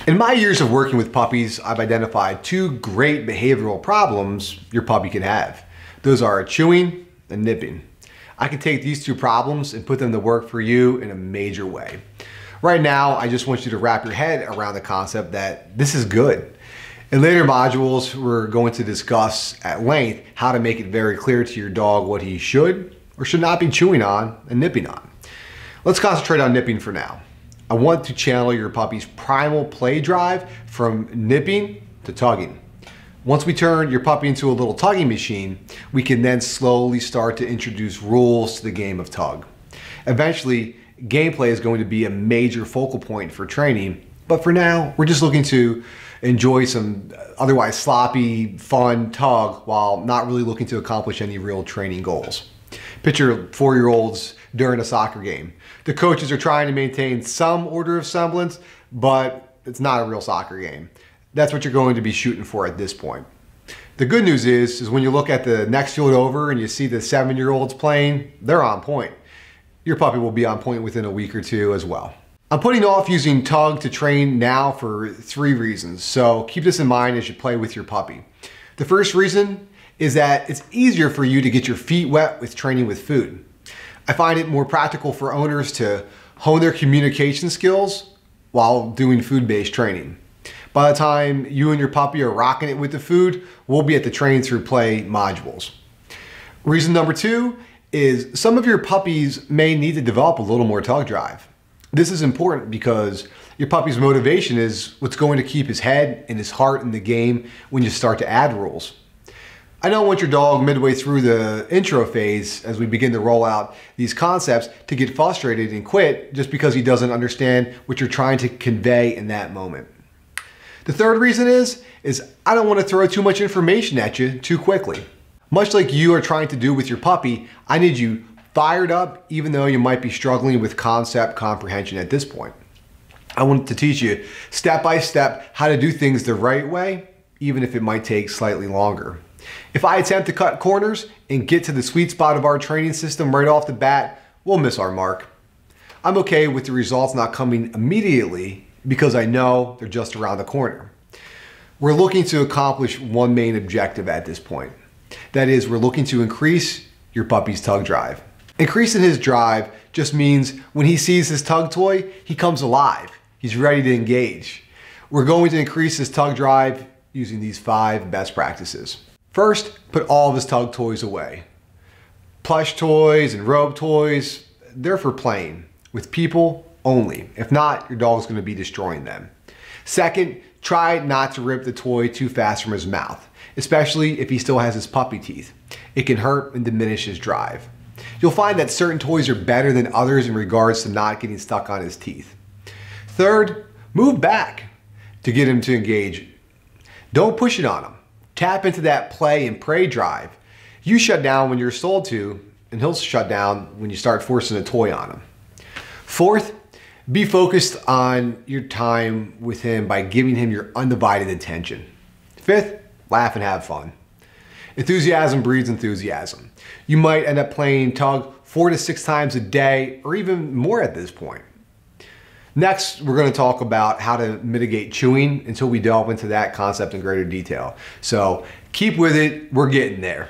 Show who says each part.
Speaker 1: In my years of working with puppies, I've identified two great behavioral problems your puppy can have. Those are chewing and nipping. I can take these two problems and put them to work for you in a major way. Right now, I just want you to wrap your head around the concept that this is good. In later modules, we're going to discuss at length how to make it very clear to your dog what he should or should not be chewing on and nipping on. Let's concentrate on nipping for now. I want to channel your puppy's primal play drive from nipping to tugging. Once we turn your puppy into a little tugging machine, we can then slowly start to introduce rules to the game of tug. Eventually, gameplay is going to be a major focal point for training, but for now, we're just looking to enjoy some otherwise sloppy, fun tug while not really looking to accomplish any real training goals. Picture 4-year-olds during a soccer game. The coaches are trying to maintain some order of semblance, but it's not a real soccer game. That's what you're going to be shooting for at this point. The good news is when you look at the next field over and you see the 7-year-olds playing, they're on point. Your puppy will be on point within a week or two as well. I'm putting off using tug to train now for 3 reasons, so keep this in mind as you play with your puppy. The first reason is that it's easier for you to get your feet wet with training with food. I find it more practical for owners to hone their communication skills while doing food-based training. By the time you and your puppy are rocking it with the food, we'll be at the train through play modules. Reason number 2 is some of your puppies may need to develop a little more tug drive. This is important because your puppy's motivation is what's going to keep his head and his heart in the game when you start to add rules. I don't want your dog midway through the intro phase as we begin to roll out these concepts to get frustrated and quit just because he doesn't understand what you're trying to convey in that moment. The third reason is I don't want to throw too much information at you too quickly. Much like you are trying to do with your puppy, I need you fired up even though you might be struggling with concept comprehension at this point. I want to teach you step by step how to do things the right way, even if it might take slightly longer. If I attempt to cut corners and get to the sweet spot of our training system right off the bat, we'll miss our mark. I'm okay with the results not coming immediately because I know they're just around the corner. We're looking to accomplish one main objective at this point. That is, we're looking to increase your puppy's tug drive. Increasing his drive just means when he sees his tug toy, he comes alive. He's ready to engage. We're going to increase his tug drive using these 5 best practices. First, put all of his tug toys away. Plush toys and robe toys, they're for playing with people only. If not, your dog's going to be destroying them. Second, try not to rip the toy too fast from his mouth, especially if he still has his puppy teeth. It can hurt and diminish his drive. You'll find that certain toys are better than others in regards to not getting stuck on his teeth. Third, move back to get him to engage. Don't push it on him. Tap into that play and prey drive. You shut down when you're told to, and he'll shut down when you start forcing a toy on him. Fourth, be focused on your time with him by giving him your undivided attention. Fifth, laugh and have fun. Enthusiasm breeds enthusiasm. You might end up playing tug 4 to 6 times a day or even more at this point. Next, we're going to talk about how to mitigate chewing until we delve into that concept in greater detail. So keep with it, we're getting there.